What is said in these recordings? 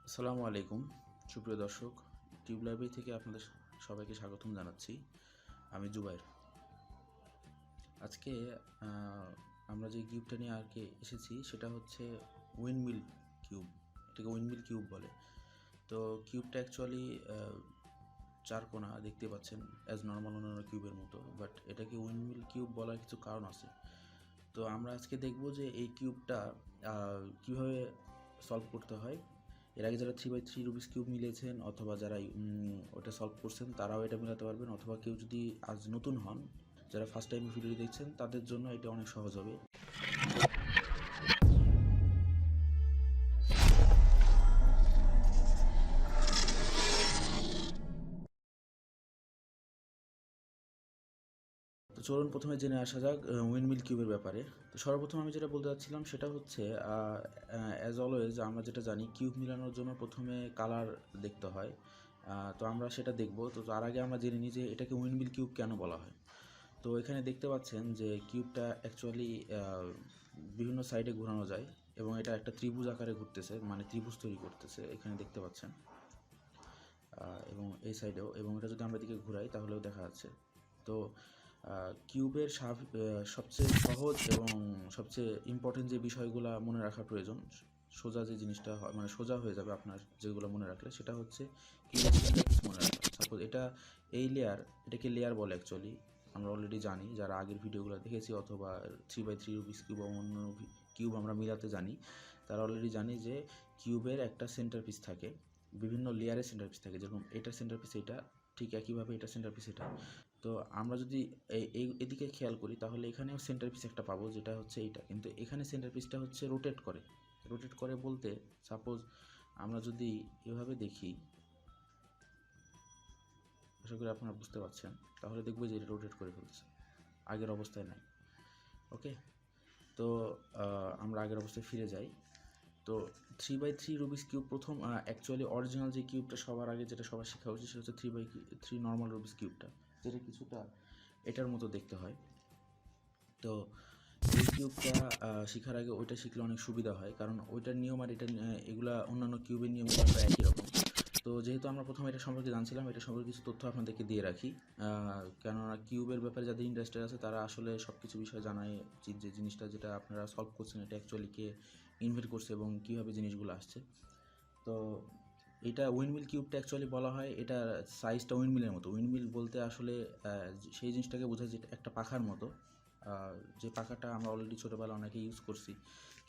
আসসালামু আলাইকুম সুপ্রিয় দর্শক, টিউব লাইব্রেরি থেকে আপনাদের সবাইকে স্বাগতম জানাচ্ছি। আমি জুবাইর। আজকে আমরা যে কিউবটা নিয়ে আর কি এসেছি সেটা হচ্ছে উইন্ডমিল কিউব। এটাকে উইন্ডমিল কিউব বলে। তো কিউবটা অ্যাকচুয়ালি চার কোণা দেখতে পাচ্ছেন, অ্যাজ নর্মাল অন্যান্য কিউবের মতো, বাট এটাকে উইন্ডমিল কিউব বলার কিছু কারণ আছে। তো আমরা আজকে দেখব যে এই কিউবটা কীভাবে সলভ করতে হয়। এর আগে যারা 3x3 রুবিক্স কিউব মিলিয়েছেন অথবা যারা ওটা সলভ করছেন তারাও এটা মেলাতে পারবেন, অথবা কেউ যদি আজ নতুন হন, যারা ফার্স্ট টাইম ভিডিও দেখছেন, তাদের জন্য এটা অনেক সহজ হবে। তো চলুন প্রথমে জেনে আসা যাক উইন্ডমিল কিউবের ব্যাপারে। তো সর্বপ্রথম আমি যেটা বলতে চাচ্ছিলাম সেটা হচ্ছে, অ্যাজ অলওয়েজ আমরা যেটা জানি, কিউব মিলানোর জন্য প্রথমে কালার দেখতে হয়। তো আমরা সেটা দেখব। তো তার আগে আমরা জেনে নিই যে এটাকে উইন্ডমিল কিউব কেন বলা হয়। তো এখানে দেখতে পাচ্ছেন যে কিউবটা অ্যাকচুয়ালি বিভিন্ন সাইডে ঘোরানো যায় এবং এটা একটা ত্রিভুজ আকারে ঘুরতেছে, মানে ত্রিভুজ তৈরি করতেছে, এখানে দেখতে পাচ্ছেন। এবং এই সাইডেও, এবং এটা যদি আমরা দিকে ঘুরাই তাহলেও দেখা যাচ্ছে। তো কিউবের সবচেয়ে সহজ এবং সবচেয়ে ইম্পর্টেন্ট যে বিষয়গুলো মনে রাখা প্রয়োজন, সোজা যে জিনিসটা হয়, মানে সোজা হয়ে যাবে আপনার যেগুলো মনে রাখলে, সেটা হচ্ছে কিউবের সেন্টারপিস মনে রাখা। সাপোজ এই লেয়ার, এটাকে লেয়ার বলে অ্যাকচুয়ালি। আমরা অলরেডি জানি, যারা আগের ভিডিওগুলো দেখেছি অথবা 3x3 রুবিক্স কিউব বা অন্য কিউব আমরা মিলাতে জানি, তারা অলরেডি জানি যে কিউবের একটা সেন্টারপিস থাকে, বিভিন্ন লেয়ারের সেন্টারপিস থাকে। যেরকম এটার সেন্টারপিস এটা, ঠিক একইভাবে এটার সেন্টারপিস এটা। তো আমরা যদি এদিকে খেয়াল করি তাহলে এখানেও সেন্টারপিস একটা পাবো, যেটা হচ্ছে এইটা। কিন্তু এখানে সেন্টারপিসটা হচ্ছে রোটেট করে বলতে, সাপোজ আমরা যদি এভাবে দেখি, আশা করি আপনারা বুঝতে পারছেন, তাহলে দেখবো যে এটা রোটেট করে ফেলছে, আগের অবস্থায় নাই। ওকে, তো আমরা আগের অবস্থায় ফিরে যাই। তো 3x3 রুবিক্স কিউব প্রথম অ্যাকচুয়ালি অরিজিনাল যে কিউবটা সবার আগে যেটা সবার শেখা উচিত, সেটা হচ্ছে 3x3 নর্মাল রুবিক্স কিউবটা, যেটা কিছুটা এটার মতো দেখতে হয়। তো এই কিউবটা শেখার আগে ওইটা শিখলে অনেক সুবিধা হয়, কারণ ওইটার নিয়ম আর এগুলা অন্যান্য কিউবের নিয়মগুলো প্রায় একই রকম। তো যেহেতু আমরা প্রথমে এটা সম্পর্কে জানছিলাম, এটা সম্পর্কে কিছু তথ্য আপনাদেরকে দিয়ে রাখি, কেননা কিউবের ব্যাপারে যাদের ইন্টারেস্টেড আছে তারা আসলে সব কিছু বিষয় জানাই উচিত, যে জিনিসটা যেটা আপনারা সলভ করছেন এটা অ্যাকচুয়ালি কে ইনভেন্ট করছে এবং কীভাবে জিনিসগুলো আসছে। তো এটা উইন্ডমিল কিউবটা অ্যাকচুয়ালি বলা হয়, এটা সাইজটা উইন্ডমিলের মতো। উইন্ডমিল বলতে আসলে সেই জিনিসটাকে বোঝায় যেটা একটা পাখার মতো, যে পাখাটা আমরা অলরেডি ছোটোবেলা অনেকে ইউজ করছি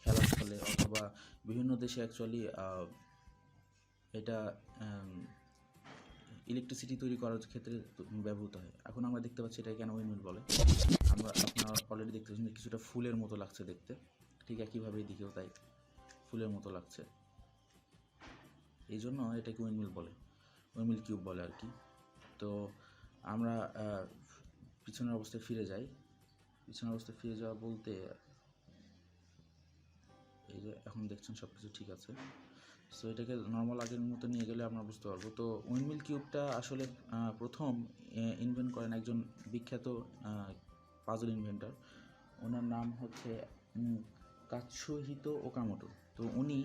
খেলার ছলে, অথবা বিভিন্ন দেশে অ্যাকচুয়ালি এটা ইলেকট্রিসিটি তৈরি করার ক্ষেত্রে ব্যবহৃত হয়। এখন আমরা দেখতে পাচ্ছি এটা কেন উইন্ডমিল বলে। আপনারা অলরেডি দেখতে পাচ্ছেন কিছুটা ফুলের মতো লাগছে দেখতে, ঠিক একইভাবে এদিকেও তাই ফুলের মতো লাগছে, এই জন্য এটাকে উইন্ডমিল বলে, উইন্ডমিল কিউব বলে আর কি। তো আমরা পিছনের অবস্থায় ফিরে যাই। পিছনের অবস্থায় ফিরে যাওয়া বলতে, এই যে এখন দেখছেন সব কিছু ঠিক আছে। সো এটাকে নর্মাল আগের মতো নিয়ে গেলে আমরা বুঝতে পারবো। তো উইন্ডমিল কিউবটা আসলে প্রথম ইনভেন্ট করেন একজন বিখ্যাত পাজল ইনভেন্টর। ওনার নাম হচ্ছে কাতসুহিতো ওকামোটো। তো উনি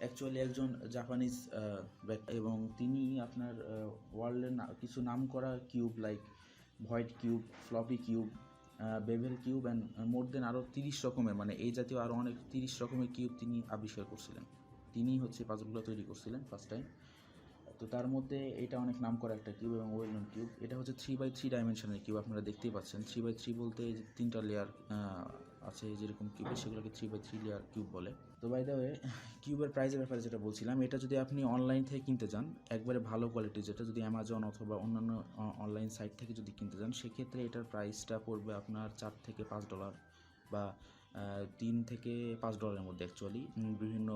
অ্যাকচুয়ালি একজন জাপানিজ এবং তিনি আপনার ওয়ার্ল্ডের কিছু নাম করা cube, like void cube, floppy cube, bevel cube and more than আরও 30 রকমের, মানে এই জাতীয় আরও অনেক 30 রকমের কিউব তিনি আবিষ্কার করছিলেন। তিনি হচ্ছে পাজলগুলো তৈরি করছিলেন ফার্স্ট টাইম। তো তার মধ্যে এটা অনেক নাম করা একটা কিউব এবং ওয়েল নোন কিউব। এটা হচ্ছে 3x3 ডাইমেনশনের কিউব, আপনারা দেখতেই পাচ্ছেন। 3x3 বলতে এই যে 3টা লেয়ার আছে যেরকম কিউবে, সেগুলোকে 3x3 লেয়ার কিউব বলে। তো বাই দ্য ওয়ে, কিউবের প্রাইসের ব্যাপারে যেটা বলছিলাম, এটা যদি আপনি অনলাইন থেকে কিনতে যান, একবারে ভালো কোয়ালিটির, যেটা যদি অ্যামাজন অথবা অন্যান্য অনলাইন সাইট থেকে যদি কিনতে যান, সেক্ষেত্রে এটার প্রাইসটা পড়বে আপনার $4 থেকে $5, বা $3 থেকে $5 মধ্যে। অ্যাকচুয়ালি বিভিন্ন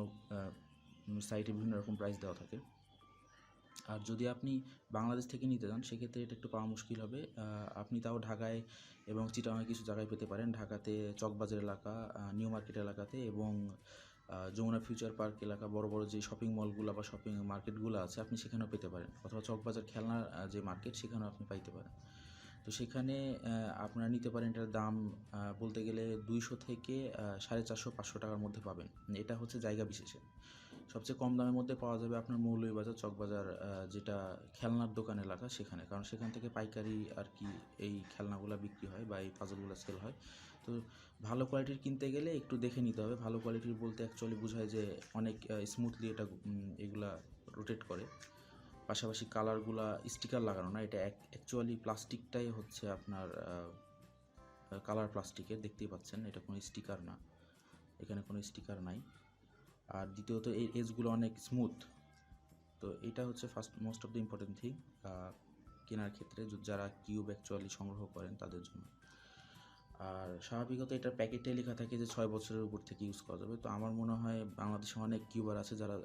সাইটে বিভিন্ন রকম প্রাইস দেওয়া থাকে। আর যদি আপনি বাংলাদেশ থেকে নিতে যান, সেক্ষেত্রে এটা একটু পাওয়া মুশকিল হবে। আপনি তাও ঢাকায় এবং চিটাগাংয়ে কিছু জায়গায় পেতে পারেন। ঢাকাতে চকবাজার এলাকা, নিউ মার্কেট এলাকাতে, এবং যমুনা ফিউচার পার্ক এলাকা, বড় বড় যে শপিং মলগুলো বা শপিং মার্কেটগুলো আছে, আপনি সেখানেও পেতে পারেন, অথবা চকবাজার খেলনার যে মার্কেট, সেখানেও আপনি পাইতে পারেন। তো সেখানে আপনারা নিতে পারেন। এটার দাম বলতে গেলে 200 থেকে 450-500 টাকার মধ্যে পাবেন। এটা হচ্ছে জায়গা বিশেষে। সবচেয়ে কম দামের মধ্যে পাওয়া যাবে আপনার মৌলভীবাজার, চকবাজার, যেটা খেলনার দোকান এলাকা সেখানে, কারণ সেখান থেকে পাইকারি আর কি এই খেলনাগুলো বিক্রি হয় বা এই পাজলগুলো সেল হয়। তো ভালো কোয়ালিটির কিনতে গেলে একটু দেখে নিতে হবে। ভালো কোয়ালিটির বলতে অ্যাকচুয়ালি বোঝায় যে অনেক স্মুথলি এটা এগুলা রোটেট করে, পাশাপাশি কালারগুলা স্টিকার লাগানো না, এটা অ্যাকচুয়ালি প্লাস্টিকটাই হচ্ছে আপনার কালার প্লাস্টিকের, দেখতেই পাচ্ছেন এটা কোনো স্টিকার না, এখানে কোনো স্টিকার নাই। আর দ্বিতীয়ত এই এজগুলো অনেক স্মুথ। তো এটা হচ্ছে first most of the important thing কেনার ক্ষেত্রে, যারা কিউব অ্যাকচুয়ালি সংগ্রহ করেন তাদের জন্য। আর স্বাভাবিকত এটার প্যাকেটে লেখা থাকে যে 6 বছরের উপর থেকে ইউজ করা যাবে। তো আমার মনে হয় বাংলাদেশে অনেক কিউবার আছে যারা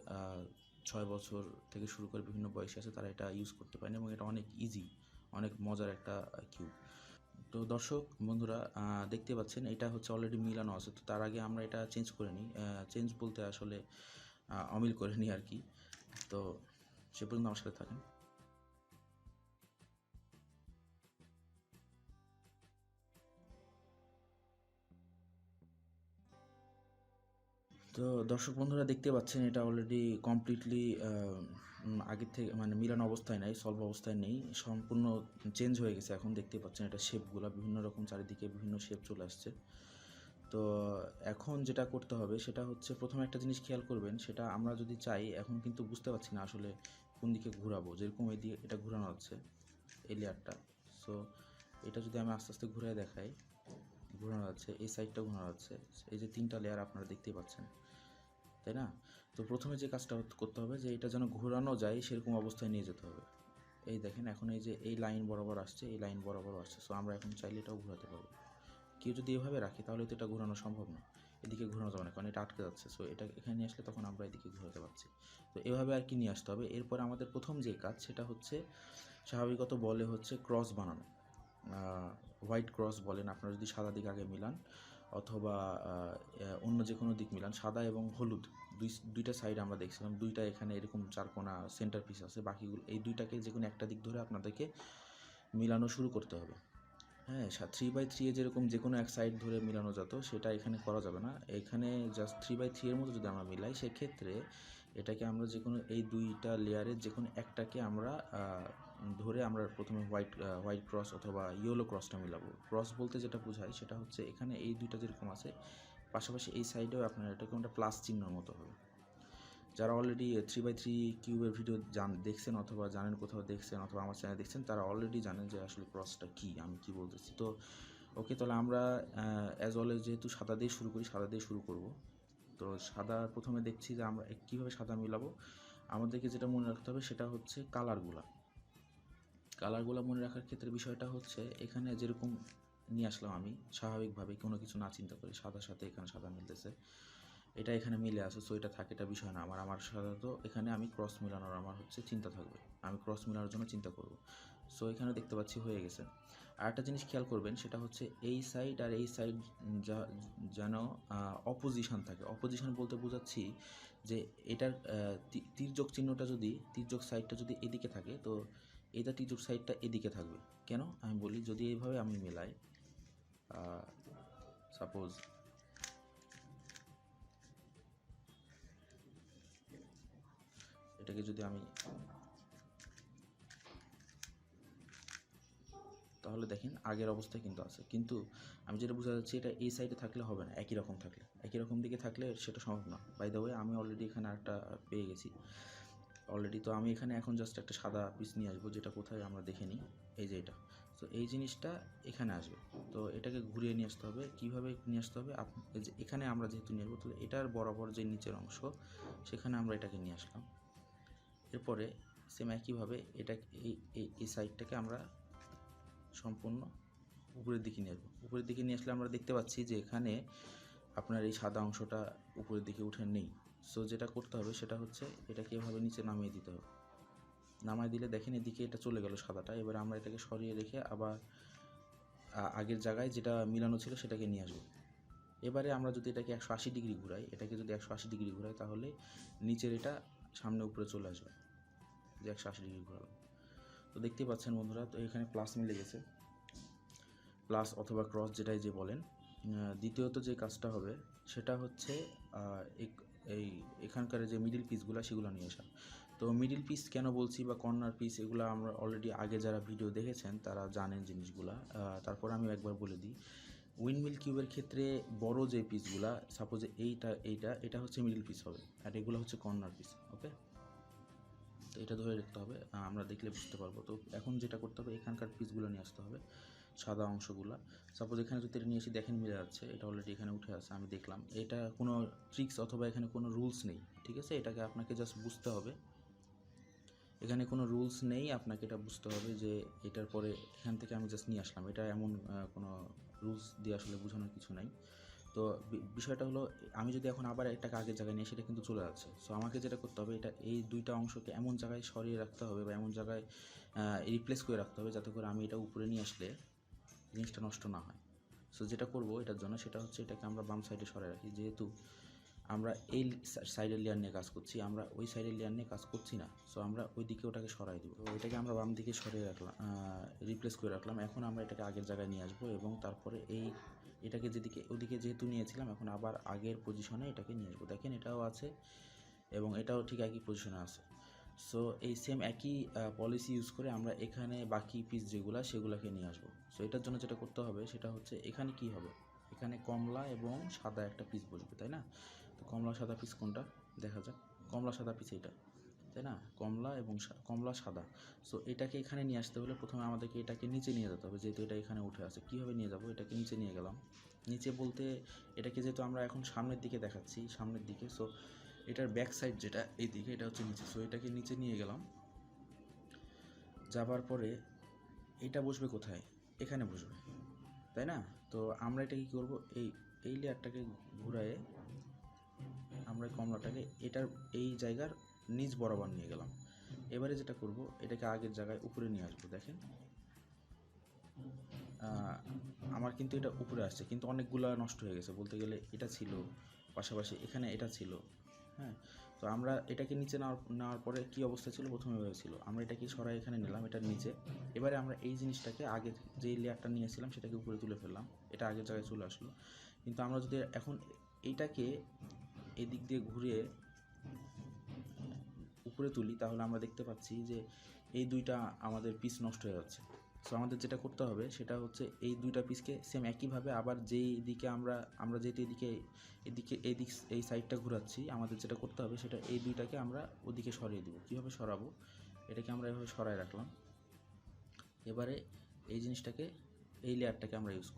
6 বছর থেকে শুরু করে বিভিন্ন বয়সে আছে, তারা এটা ইউজ করতে পারেন এবং এটা অনেক ইজি, অনেক মজার একটা কিউব। তো দর্শক বন্ধুরা দেখতে পাচ্ছেন এটা হচ্ছে অলরেডি মিলানো আছে। তো তার আগে আমরা এটা চেঞ্জ করে নিই, চেঞ্জ বলতে আসলে অমিল করে নিই আর কি। তো সে পর্যন্ত আমার সাথে থাকেন। তো দর্শক বন্ধুরা দেখতে পাচ্ছেন এটা অলরেডি কমপ্লিটলি আগের থেকে মানে মিলানো অবস্থায় নাই, সলভ অবস্থায় নেই, সম্পূর্ণ চেঞ্জ হয়ে গেছে। এখন দেখতে পাচ্ছেন এটা শেপগুলো বিভিন্ন রকম, চারিদিকে বিভিন্ন শেপ চলে আসছে। তো এখন যেটা করতে হবে সেটা হচ্ছে প্রথমে একটা জিনিস খেয়াল করবেন, সেটা আমরা যদি চাই, এখন কিন্তু বুঝতে পারছি না আসলে কোন দিকে ঘোরাবো, যেরকম এই দিয়ে এটা ঘোরানো হচ্ছে এই লেয়ারটা। সো এটা যদি আমি আস্তে আস্তে ঘুরে দেখাই, ঘোরানো যাচ্ছে, এই সাইডটা ঘোরানো যাচ্ছে, এই যে 3টা লেয়ার আপনারা দেখতেই পাচ্ছেন, তাই না? তো প্রথমে যে কাজটা করতে হবে যে এটা যেন ঘোরানো যায় সেরকম অবস্থায় নিয়ে যেতে হবে। এই দেখেন এখন এই যে এই লাইন বরাবর আসছে, এই লাইন বরাবর আসছে, সো আমরা এখন চাইলে এটাও ঘোরাতে পারবো। কেউ যদি এভাবে রাখে তাহলে তো এটা ঘোরানো সম্ভব না, এদিকে ঘোরানো যাবে না কারণ এটা আটকে যাচ্ছে। সো এটা এখানে নিয়ে আসলে তখন আমরা এদিকে ঘোরাতে পারছি। তো এভাবে আর কি নিয়ে আসতে হবে। এরপর আমাদের প্রথম যে কাজ সেটা হচ্ছে স্বাভাবিকত বলে হচ্ছে ক্রস বানানো, হোয়াইট ক্রস বলেন আপনারা যদি সাদা দিক আগে মিলান, অথবা অন্য যে কোনো দিক মিলান, সাদা এবং হলুদ দুইটা সাইড আমরা দেখছিলাম, দুইটা এখানে এরকম চারকোনা সেন্টার পিস আছে, বাকিগুলো এই দুইটাকে যে কোনো একটা দিক ধরে আপনাদেরকে মিলানো শুরু করতে হবে। হ্যাঁ, 3/3 যেরকম যে কোনো এক সাইড ধরে মিলানো যেত সেটা এখানে করা যাবে না। এখানে জাস্ট 3/3 এর মতো যদি আমরা মিলাই সেক্ষেত্রে এটাকে আমরা যে কোনো এই দুইটা লেয়ারের যে কোনো একটাকে আমরা ধরে আমরা প্রথমে হোয়াইট ক্রস অথবা ইয়েলো ক্রসটা মিলাবো। ক্রস বলতে যেটা বোঝায় সেটা হচ্ছে এখানে এই দুইটা যেরকম আছে, পাশাপাশি এই সাইডেও আপনার এটাকে একটা প্লাস চিহ্নের মতো হবে। যারা অলরেডি 3/3 কিউবের ভিডিও দেখছেন অথবা জানেন, কোথাও দেখছেন অথবা আমার চ্যানেল দেখছেন, তারা অলরেডি জানেন যে আসলে ক্রসটা কী, আমি কী বলতেছি। তো ওকে, তাহলে আমরা অ্যাজ অলওয়েজ যেহেতু সাদা দিয়ে শুরু করি, সাদা দিয়ে শুরু করব। তো সাদা প্রথমে দেখছি যে আমরা কীভাবে সাদা মিলাবো। আমাদেরকে যেটা মনে রাখতে হবে সেটা হচ্ছে কালারগুলো মনে রাখার ক্ষেত্রে বিষয়টা হচ্ছে এখানে যেরকম নিয়ে আসলাম আমি স্বাভাবিকভাবে কোনো কিছু না চিন্তা করি, সাদার সাথে এখানে সাদা মিলতেছে, এটা এখানে মিলে আছে, সো এটা থাকে, এটা বিষয় না আমার সাধারণত এখানে আমি ক্রস মিলানোর আমার হচ্ছে চিন্তা থাকবে, আমি ক্রস মিলানোর জন্য চিন্তা করব। সো এখানে দেখতে পাচ্ছি হয়ে গেছে। আর একটা জিনিস খেয়াল করবেন সেটা হচ্ছে এই সাইড আর এই সাইড যেন অপোজিশন থাকে। অপোজিশন বলতে বোঝাচ্ছি যে এটার তির্যক চিহ্নটা যদি, তির্যক সাইডটা যদি এদিকে থাকে, তো এটা তির্যক সাইডটা এদিকে থাকবে। কেন আমি বলি, যদি এইভাবে আমি মেলাই, সাপোজ এটাকে যদি আমি, তাহলে দেখেন আগের অবস্থায় কিন্তু আছে, কিন্তু আমি যেটা বোঝা যাচ্ছে এটা এই সাইডে থাকলে হবে না, একই রকম থাকলে, একই রকম দিকে থাকলে সেটা সম্ভব না। বাই দ্য ওয়ে আমি অলরেডি এখানে একটা পেয়ে গেছি অলরেডি। তো আমি এখানে এখন জাস্ট একটা সাদা পিস নিয়ে আসবো, যেটা কোথায় আমরা দেখে নিই, এই যে এটা। তো এই জিনিসটা এখানে আসবে, তো এটাকে ঘুরিয়ে নিয়ে আসতে হবে। কীভাবে নিয়ে আসতে হবে, এই যে এখানে আমরা যেহেতু নিয়ে আসবো, তো এটার বরাবর যে নিচের অংশ সেখানে আমরা এটাকে নিয়ে আসলাম। এরপরে সেম একইভাবে এটা এই সাইডটাকে আমরা সম্পূর্ণ উপরের দিকে নিয়ে আসবো। উপরের দিকে নিয়ে আসলে আমরা দেখতে পাচ্ছি যে এখানে আপনার এই সাদা অংশটা উপরের দিকে উঠে নেই। সো যেটা করতে হবে সেটা হচ্ছে এটাকে এভাবে নিচে নামিয়ে দিতে হবে। নামায় দিলে দেখেন এদিকে এটা চলে গেল সাদাটা। এবারে আমরা এটাকে সরিয়ে রেখে আবার আগের জায়গায় যেটা মিলানো ছিল সেটাকে নিয়ে আসবো। এবারে আমরা যদি এটাকে 180 ডিগ্রি ঘুরাই, এটাকে যদি 180 ডিগ্রি ঘুরাই, তাহলে নিচের এটা সামনে উপরে চলে আসবে, যে 180 ডিগ্রি ঘোরালাম। তো দেখতেই পাচ্ছেন বন্ধুরা, তো এখানে প্লাস মিলে গেছে, প্লাস অথবা ক্রস যেটাই যে বলেন। দ্বিতীয়ত যে কাজটা হবে সেটা হচ্ছে এই এখানকার যে মিডিল পিসগুলো সেগুলো নিয়ে আসা। তো মিডিল পিস কেন বলছি বা কর্নার পিস, এগুলো আমরা অলরেডি আগে যারা ভিডিও দেখেছেন তারা জানেন জিনিসগুলা। তারপর আমি একবার বলে দিই, উইন্ডমিল কিউবের ক্ষেত্রে বড় যে পিসগুলা, সাপোজ এটা হচ্ছে মিডিল পিস হবে, আর এগুলো হচ্ছে কর্নার পিস। ওকে, তো এটা ধরে রাখতে হবে, আমরা দেখলে বুঝতে পারবো। তো এখন যেটা করতে হবে, এখানকার পিসগুলো নিয়ে আসতে হবে, সাদা অংশগুলো। সাপোজ এখানে যদি এটা নিয়ে এসে দেখেন মিলে যাচ্ছে, এটা অলরেডি এখানে উঠে আসে, আমি দেখলাম। এটা কোনো ট্রিক্স অথবা এখানে কোনো রুলস নেই, ঠিক আছে? এটাকে আপনাকে জাস্ট বুঝতে হবে, এখানে কোনো রুলস নেই, আপনাকে এটা বুঝতে হবে যে এটার পরে এখান থেকে আমি জাস্ট নিয়ে আসলাম, এটা এমন কোনো রুলস দিয়ে আসলে বোঝানোর কিছু নাই। তো বিষয়টা হলো, আমি যদি এখন আবার এটাকে আগের জায়গায় নিয়ে, সেটা কিন্তু চলে যাচ্ছে। সো আমাকে যেটা করতে হবে, এটা এই দুইটা অংশকে এমন জায়গায় সরিয়ে রাখতে হবে বা এমন জায়গায় রিপ্লেস করে রাখতে হবে যাতে করে আমি এটা উপরে নিয়ে আসলে জিনিসটা নষ্ট না হয়। সো যেটা করব এটার জন্য, সেটা হচ্ছে এটাকে আমরা বাম সাইডে সরাই রাখি। যেহেতু আমরা এই সাইডের লেয়ার নিয়ে কাজ করছি, আমরা ওই সাইডের লেয়ার নিয়ে কাজ করছি না, সো আমরা ওই দিকে ওটাকে সরাই দেবো। তো এটাকে আমরা বাম দিকে সরিয়ে রাখলাম, রিপ্লেস করে রাখলাম। এখন আমরা এটাকে আগের জায়গায় নিয়ে আসবো এবং তারপরে এটাকে যেদিকে ওদিকে যেহেতু নিয়েছিলাম, এখন আবার আগের পজিশনে এটাকে নিয়ে আসবো। দেখেন এটাও আছে এবং এটাও ঠিক একই পজিশনে আছে। সো এই সেম একই পলিসি ইউজ করে আমরা এখানে বাকি পিস যেগুলো সেগুলোকে নিয়ে আসবো। সো এটার জন্য যেটা করতে হবে সেটা হচ্ছে, এখানে কি হবে, এখানে কমলা এবং সাদা একটা পিস বসবে, তাই না? তো কমলা সাদা পিস কোনটা দেখা যাক। কমলা সাদা পিস এইটা, তাই না? কমলা এবং কমলা সাদা। সো এটাকে এখানে নিয়ে আসতে হলে প্রথমে আমাদেরকে এটাকে নিচে নিয়ে যেতে হবে, যেহেতু এটা এখানে উঠে আছে। কীভাবে নিয়ে যাব? এটাকে নিচে নিয়ে গেলাম। নিচে বলতে এটাকে যেহেতু আমরা এখন সামনের দিকে দেখাচ্ছি, সামনের দিকে, সো এটার ব্যাক সাইড যেটা এই দিকে, এটা হচ্ছে নিচে। সো এটাকে নিচে নিয়ে গেলাম, যাবার পরে এটা বসবে কোথায়? এখানে বসবে, তাই না? তো আমরা এটা কী করবো, এই লেয়ারটাকে ঘুরায়ে আমরা কমলাটাকে এটার এই জায়গার নিচ বরাবর নিয়ে গেলাম। এবারে যেটা করব, এটাকে আগের জায়গায় উপরে নিয়ে আসবো। দেখেন আমার কিন্তু এটা উপরে আসছে, কিন্তু অনেকগুলো নষ্ট হয়ে গেছে বলতে গেলে। এটা ছিল পাশাপাশি, এখানে এটা ছিল, হ্যাঁ। তো আমরা এটাকে নিচে নেওয়ার পরে কী অবস্থা ছিল, প্রথমে হয়েছিল, আমরা এটাকে সরাই এখানে নিলাম, এটার নিচে। এবারে আমরা এই জিনিসটাকে আগে যেই লেয়ারটা নিয়েছিলাম সেটাকে উপরে তুলে ফেললাম, এটা আগের জায়গায় চলে আসলো। কিন্তু আমরা যদি এখন এইটাকে এদিক দিয়ে ঘুরিয়ে উপরে তুলি, তাহলে আমরা দেখতে পাচ্ছি যে এই দুইটা আমাদের পিস নষ্ট হয়ে যাচ্ছে। সো আমাদের যেটা করতে হবে সেটা হচ্ছে, এই দুইটা পিসকে সেম একইভাবে আবার যেই দিকে আমরা যেহেতু এই সাইডটা ঘোরাচ্ছি, আমাদের যেটা করতে হবে সেটা এই দুইটাকে আমরা ওদিকে সরিয়ে দেবো। কীভাবে সরাবো? এটাকে আমরা এভাবে সরাই রাখলাম। এবারে এই জিনিসটাকে, এই লেয়ারটাকে আমরা ইউজ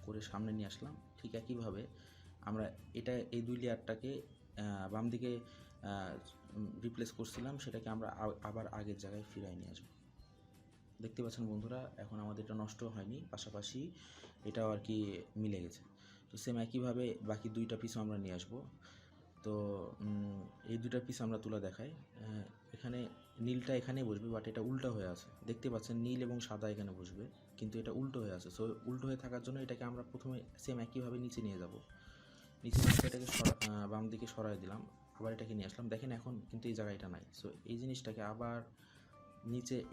করে সামনে নিয়ে আসলাম। ঠিক একইভাবে আমরা এই দুই লেয়ারটাকে বাম দিকে রিপ্লেস করছিলাম, সেটাকে আমরা আবার আগের জায়গায় ফিরাই নিয়ে আসবো। দেখতে পাচ্ছেন বন্ধুরা, এখন আমাদের এটা নষ্ট হয়নি, পাশাপাশি এটাও আর কি মিলে গেছে। তো সেম একইভাবে বাকি দুইটা পিসও আমরা নিয়ে আসবো। তো এই দুইটা পিস আমরা তুলে দেখাই। এখানে নীলটা এখানেই বসবে, বাট এটা উল্টো হয়ে আছে। দেখতে পাচ্ছেন নীল এবং সাদা এখানে বসবে, কিন্তু এটা উল্টো হয়ে আছে। সো উল্টো হয়ে থাকার জন্য এটাকে আমরা প্রথমে সেম একইভাবে নিচে নিয়ে যাব। নিচে নিয়ে এটাকে বাম দিকে সরাই দিলাম, আবার এটাকে নিয়ে আসলাম। দেখেন এখন কিন্তু এই জায়গায় এটা নাই। সো এই জিনিসটাকে আবার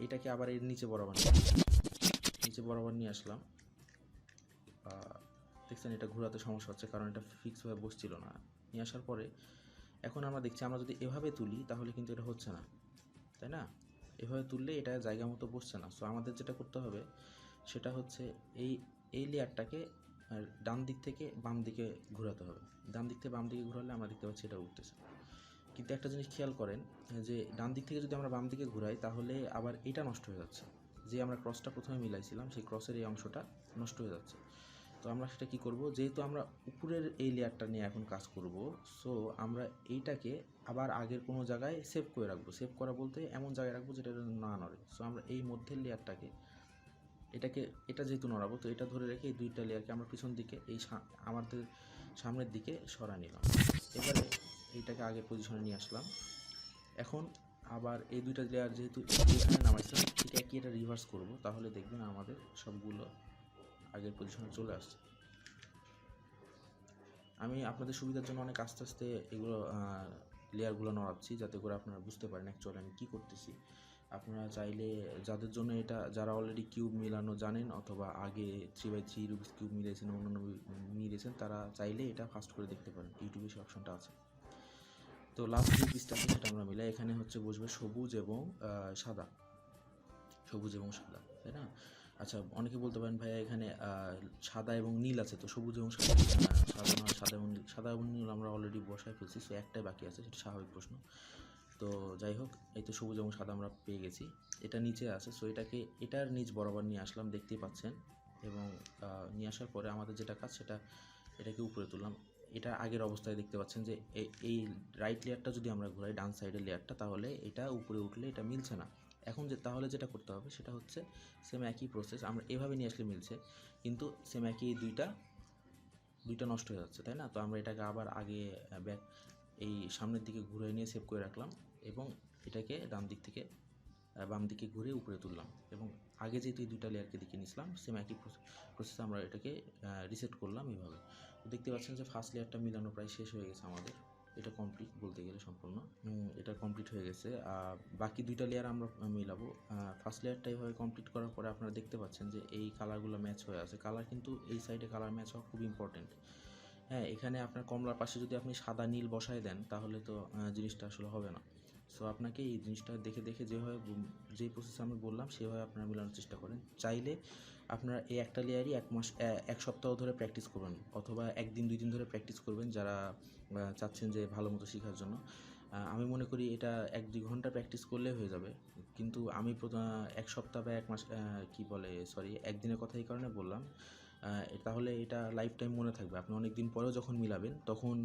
এটাকে আবার এর নিচে বরাবর নিয়ে আসলাম। দেখছেন এটা ঘোরাতে সমস্যা হচ্ছে, কারণ এটা ফিক্সভাবে বসছিল না। নিয়ে আসার পরে এখন আমরা দেখছি, আমরা যদি এভাবে তুলি তাহলে কিন্তু এটা হচ্ছে না, তাই না? এভাবে তুললে এটা জায়গা মতো বসছে না। সো আমাদের যেটা করতে হবে সেটা হচ্ছে, এই লেয়ারটাকে ডান দিক থেকে বাম দিকে ঘোরাতে হবে। ডান দিক থেকে বাম দিকে ঘোরালে আমরা দেখতে পাচ্ছি এটা উঠতেছে। কিন্তু একটা জিনিস খেয়াল করেন, যে ডান দিক থেকে যদি আমরা বাম দিকে ঘুরাই তাহলে আবার এটা নষ্ট হয়ে যাচ্ছে। যে আমরা ক্রসটা প্রথমে মিলাইছিলাম, সেই ক্রসের এই অংশটা নষ্ট হয়ে যাচ্ছে। তো আমরা সেটা কী করব, যেহেতু আমরা উপরের এই লেয়ারটা নিয়ে এখন কাজ করব, সো আমরা এইটাকে আবার আগের কোনো জায়গায় সেভ করে রাখবো। সেভ করা বলতে এমন জায়গায় রাখবো যেটা না নড়ে। সো আমরা এই মধ্যের লেয়ারটাকে, এটা যেহেতু নড়াবো, তো এটা ধরে রেখে এই দুইটা লেয়ারকে আমরা পিছন দিকে আমাদের সামনের দিকে সরাই নিলাম। এবারে এইটাকে আগের পজিশনে নিয়ে আসলাম। এখন আবার এই দুইটা লেয়ার যেহেতু এখানে নামাইছিলাম, ঠিক একই এটা রিভার্স করব, তাহলে দেখবেন আমাদের সবগুলো আগের পজিশনে চলে আসছে। আমি আপনাদের সুবিধার জন্য অনেক আস্তে আস্তে এগুলো লেয়ারগুলো নড়াচ্ছি, যাতে করে আপনারা বুঝতে পারেন অ্যাকচুয়ালি আমি কী করতেছি। আপনারা চাইলে, যাদের জন্য এটা, যারা অলরেডি কিউব মিলানো জানেন অথবা আগে 3x3 রুবিক্স কিউব মিলিয়েছেন, অন্যান্য মিলিয়েছেন, তারা চাইলে এটা ফাস্ট করে দেখতে পারেন। ইউটিউবে সেই অপশনটা আছে। তো লাস্ট যে পিসটা আছে সেটা আমরা মিলাই। এখানে হচ্ছে বসবে সবুজ এবং সাদা, সবুজ এবং সাদা, তাই না? আচ্ছা, অনেকে বলতে পারেন ভাইয়া এখানে সাদা এবং নীল আছে, তো সবুজ এবং সাদা সাদা এবং নীল, সাদা এবং নীল আমরা অলরেডি বসায় ফেলছি, সো একটাই বাকি আছে, সেটা স্বাভাবিক প্রশ্ন। তো যাই হোক, এই তো সবুজ এবং সাদা আমরা পেয়ে গেছি। এটা নিচে আছে, সো এটাকে এটার নিচ বরাবর নিয়ে আসলাম, দেখতেই পাচ্ছেন। এবং নিয়ে আসার পরে আমাদের যেটা কাজ সেটা এটাকে উপরে তুললাম। এটা আগের অবস্থায় দেখতে পাচ্ছেন যে এই রাইট লেয়ারটা যদি আমরা ঘোরাই, ডান সাইডের লেয়ারটা, তাহলে এটা উপরে উঠলে এটা মিলছে না। এখন তাহলে যেটা করতে হবে সেটা হচ্ছে সেম একই প্রসেস, আমরা এভাবে নিয়ে আসলে মিলছে, কিন্তু সেম একই দুইটা নষ্ট হয়ে যাচ্ছে, তাই না? তো আমরা এটাকে আবার আগে ব্যাক এই সামনের দিকে ঘুরে নিয়ে সেভ করে রাখলাম, এবং এটাকে ডান দিক থেকে বাম দিকে ঘুরে উপরে তুললাম, এবং আগে যেহেতু এই দুইটা লেয়ারকে দিকে নিয়েছিলাম, সেম একই প্রসেসে আমরা এটাকে রিসেট করলাম এইভাবে। তো দেখতে পাচ্ছেন যে ফার্স্ট লেয়ারটা মিলানো প্রায় শেষ হয়ে গেছে আমাদের, এটা কমপ্লিট বলতে গেলে সম্পূর্ণ এটা কমপ্লিট হয়ে গেছে। বাকি দুইটা লেয়ার আমরা মিলাবো। ফার্স্ট লেয়ারটা এইভাবে কমপ্লিট করার পরে আপনারা দেখতে পাচ্ছেন যে এই কালারগুলো ম্যাচ হয়ে আছে। কালার কিন্তু এই সাইডে কালার ম্যাচ হওয়া খুব ইম্পর্টেন্ট। হ্যাঁ, এখানে আপনার কমলার পাশে যদি আপনি সাদা নীল বসায় দেন তাহলে তো জিনিসটা আসলে হবে না। সো আপনাকে এই জিনিসটা দেখে দেখে যেভাবে যেই প্রসেস আমি বললাম সেভাবে আপনারা মেলানোর চেষ্টা করেন। চাইলে আপনারা এই একটা লেয়ারই এক সপ্তাহ ধরে প্র্যাকটিস করবেন, অথবা একদিন 2 দিন ধরে প্র্যাকটিস করবেন, যারা চাচ্ছেন যে ভালো মতো শেখার জন্য। আমি মনে করি এটা 1-2 ঘন্টা প্র্যাকটিস করলে হয়ে যাবে, কিন্তু আমি এক সপ্তাহ বা 1 মাস একদিনের কথা এই কারণে বললাম, তাহলে এটা লাইফ টাইম মনে থাকবে। আপনি অনেক দিন পরেও যখন মিলাবেন তখন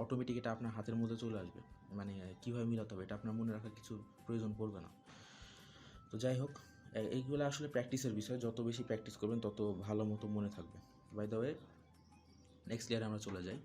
অটোমেটিক এটা আপনার হাতের মধ্যে চলে আসবে, মানে কীভাবে মিলাতে হবে এটা আপনার মনে রাখার কিছু প্রয়োজন পড়বে না। তো যাই হোক, এইগুলো আসলে প্র্যাকটিসের বিষয়, যত বেশি প্র্যাকটিস করবেন তত ভালো মতো মনে থাকবে। বাই দ্য ওয়ে, নেক্সট লেয়ারে আমরা চলে যাই।